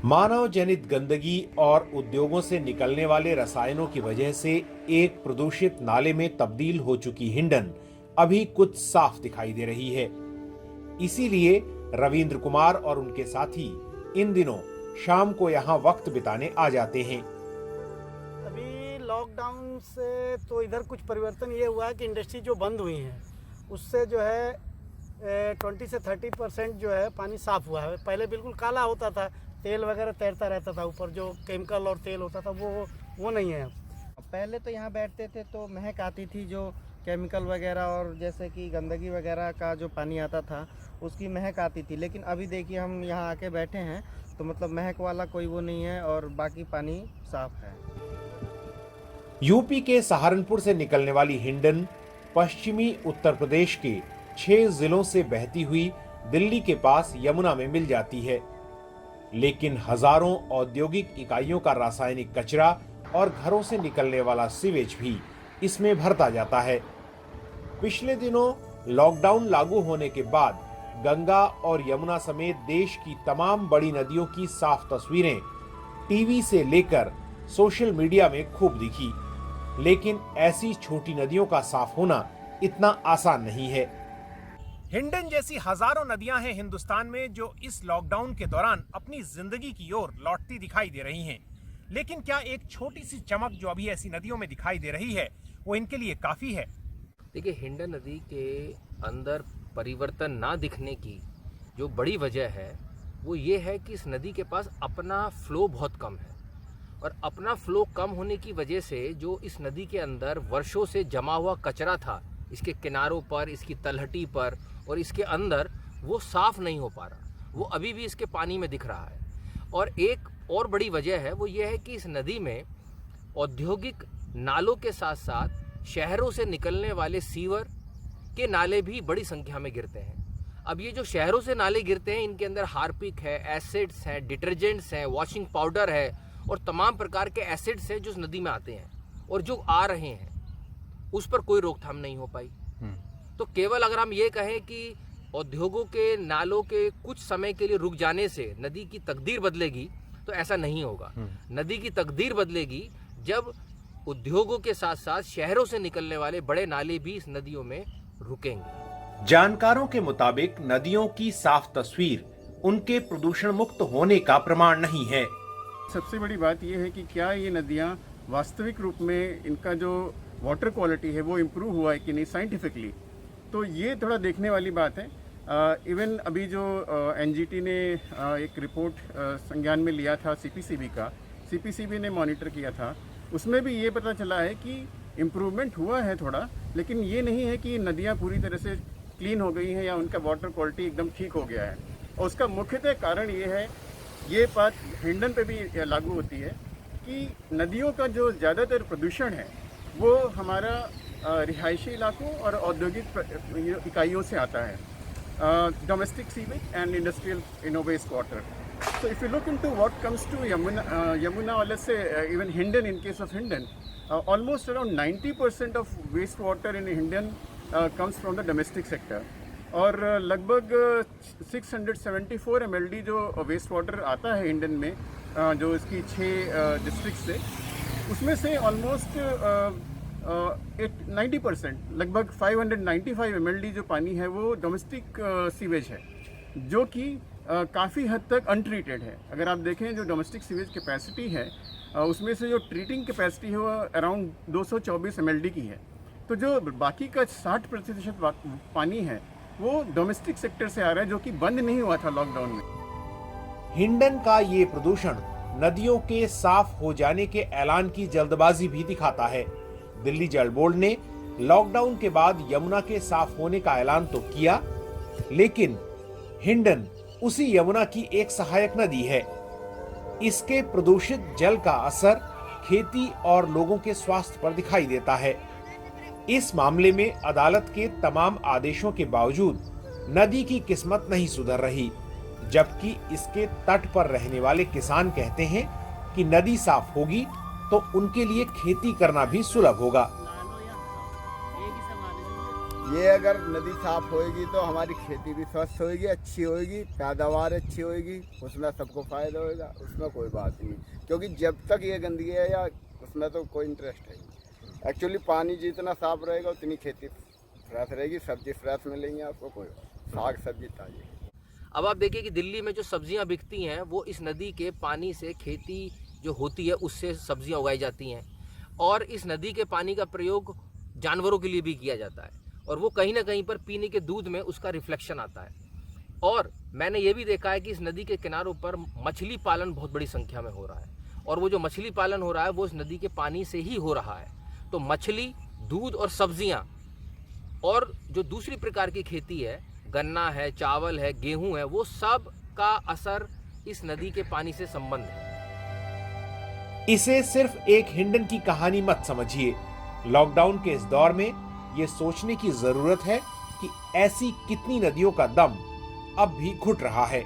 मानव जनित गंदगी और उद्योगों से निकलने वाले रसायनों की वजह से एक प्रदूषित नाले में तब्दील हो चुकी हिंडन अभी कुछ साफ दिखाई दे रही है। इसीलिए रविंद्र कुमार और उनके साथी इन दिनों शाम को यहाँ वक्त बिताने आ जाते हैं। अभी लॉकडाउन से तो इधर कुछ परिवर्तन ये हुआ है कि इंडस्ट्री जो बंद हुई है उससे जो है 20 से 30% जो है पानी साफ हुआ है। पहले बिल्कुल काला होता था, तेल वगैरह तैरता रहता था ऊपर, जो केमिकल और तेल होता था वो नहीं है। पहले तो यहाँ बैठते थे तो महक आती थी, जो केमिकल वगैरह और जैसे कि गंदगी वगैरह का जो पानी आता था उसकी महक आती थी। लेकिन अभी देखिए हम यहाँ आके बैठे हैं तो मतलब महक वाला कोई वो नहीं है और बाकी पानी साफ है। यूपी के सहारनपुर से निकलने वाली हिंडन पश्चिमी उत्तर प्रदेश के 6 जिलों से बहती हुई दिल्ली के पास यमुना में मिल जाती है। लेकिन हजारों औद्योगिक इकाइयों का रासायनिक कचरा और घरों से निकलने वाला सीवेज भी इसमें भरता जाता है। पिछले दिनों लॉकडाउन लागू होने के बाद गंगा और यमुना समेत देश की तमाम बड़ी नदियों की साफ तस्वीरें टीवी से लेकर सोशल मीडिया में खूब दिखी। लेकिन ऐसी छोटी नदियों का साफ होना इतना आसान नहीं है। हिंडन जैसी हजारों नदियां हैं हिंदुस्तान में जो इस लॉकडाउन के दौरान अपनी जिंदगी की ओर लौटती दिखाई दे रही हैं। लेकिन क्या एक छोटी सी चमक जो अभी ऐसी नदियों में दिखाई दे रही है वो इनके लिए काफी है? देखिए, हिंडन नदी के अंदर परिवर्तन ना दिखने की जो बड़ी वजह है वो ये है कि इस नदी के पास अपना फ्लो बहुत कम है। और अपना फ्लो कम होने की वजह से जो इस नदी के अंदर वर्षों से जमा हुआ कचरा था, इसके किनारों पर, इसकी तलहटी पर और इसके अंदर, वो साफ नहीं हो पा रहा। वो अभी भी इसके पानी में दिख रहा है। और एक और बड़ी वजह है वो ये है कि इस नदी में औद्योगिक नालों के साथ साथ शहरों से निकलने वाले सीवर के नाले भी बड़ी संख्या में गिरते हैं। अब ये जो शहरों से नाले गिरते हैं इनके अंदर हार्पिक है, एसिड्स हैं, डिटर्जेंट्स हैं, वॉशिंग पाउडर है और तमाम प्रकार के एसिड्स हैं जो इस नदी में आते हैं और जो आ रहे हैं उस पर कोई रोकथाम नहीं हो पाई। तो केवल अगर हम ये कहें कि उद्योगों के नालों के कुछ समय के लिए रुक जाने से नदी की तकदीर बदलेगी तो ऐसा नहीं होगा। नदी की तकदीर बदलेगी जब उद्योगों के साथ साथ शहरों से निकलने वाले बड़े नाले भी इस नदियों में रुकेंगे। जानकारों के मुताबिक नदियों की साफ तस्वीर उनके प्रदूषण मुक्त होने का प्रमाण नहीं है। सबसे बड़ी बात यह है कि क्या ये नदियाँ वास्तविक रूप में इनका जो वाटर क्वालिटी है वो इम्प्रूव हुआ है कि नहीं साइंटिफिकली, तो ये थोड़ा देखने वाली बात है। इवन अभी जो एनजीटी ने एक रिपोर्ट संज्ञान में लिया था सीपीसीबी का, सीपीसीबी ने मॉनिटर किया था, उसमें भी ये पता चला है कि इम्प्रूवमेंट हुआ है थोड़ा, लेकिन ये नहीं है कि नदियाँ पूरी तरह से क्लीन हो गई हैं या उनका वाटर क्वालिटी एकदम ठीक हो गया है। और उसका मुख्यतः कारण ये है, ये बात हिंडन पे भी लागू होती है कि नदियों का जो ज़्यादातर प्रदूषण है वो हमारा रिहायशी इलाकों और औद्योगिक इकाइयों से आता है, domestic sewage and industrial waste water. So if you look into what comes to Yamuna or let's say even Hindon, in case of Hindon, almost around 90% of wastewater in Hindon comes from the domestic sector. और लगभग 674 MLD जो waste water आता है हिंडन में, जो इसकी 6 district से, उसमें से ऑलमोस्ट 90% लगभग 595 MLD जो पानी है वो डोमेस्टिक सीवेज है, जो कि काफ़ी हद तक अनट्रीटेड है। अगर आप देखें जो डोमेस्टिक सीवेज कैपेसिटी है उसमें से जो ट्रीटिंग कैपेसिटी है वो अराउंड 224 MLD की है। तो जो बाकी का 60% पानी है वो डोमेस्टिक सेक्टर से आ रहा है, जो कि बंद नहीं हुआ था लॉकडाउन में। हिंडन का ये प्रदूषण नदियों के साफ हो जाने के ऐलान की जल्दबाजी भी दिखाता है। दिल्ली जल बोर्ड ने लॉकडाउन के बाद यमुना के साफ होने का ऐलान तो किया, लेकिन हिंडन उसी यमुना की एक सहायक नदी है। इसके प्रदूषित जल का असर खेती और लोगों के स्वास्थ्य पर दिखाई देता है। इस मामले में अदालत के तमाम आदेशों के बावजूद नदी की किस्मत नहीं सुधर रही, जबकि इसके तट पर रहने वाले किसान कहते हैं कि नदी साफ होगी तो उनके लिए खेती करना भी सुलभ होगा। ये अगर नदी साफ होएगी तो हमारी खेती भी स्वस्थ होएगी, अच्छी होएगी, पैदावार अच्छी होएगी, उसमें सबको फायदा होएगा, उसमें कोई बात नहीं। क्योंकि जब तक ये गंदगी है या उसमें तो कोई इंटरेस्ट है नहीं। एक्चुअली पानी जितना साफ रहेगा उतनी खेती फ्रेश रहेगी, सब्जी फ्रेश मिलेंगी आपको, कोई साग सब्जी ताजी। अब आप देखिए कि दिल्ली में जो सब्जियां बिकती हैं वो इस नदी के पानी से खेती जो होती है उससे सब्जियां उगाई जाती हैं, और इस नदी के पानी का प्रयोग जानवरों के लिए भी किया जाता है, और वो कहीं ना कहीं पर पीने के दूध में उसका रिफ्लेक्शन आता है। और मैंने ये भी देखा है कि इस नदी के किनारों पर मछली पालन बहुत बड़ी संख्या में हो रहा है, और वो जो मछली पालन हो रहा है वो इस नदी के पानी से ही हो रहा है। तो मछली, दूध और सब्जियां और जो दूसरी प्रकार की खेती है, गन्ना है, चावल है, गेहूं है, वो सब का असर इस नदी के पानी से संबंध है। इसे सिर्फ एक हिंडन की कहानी मत समझिए। लॉकडाउन के इस दौर में ये सोचने की जरूरत है कि ऐसी कितनी नदियों का दम अब भी घुट रहा है।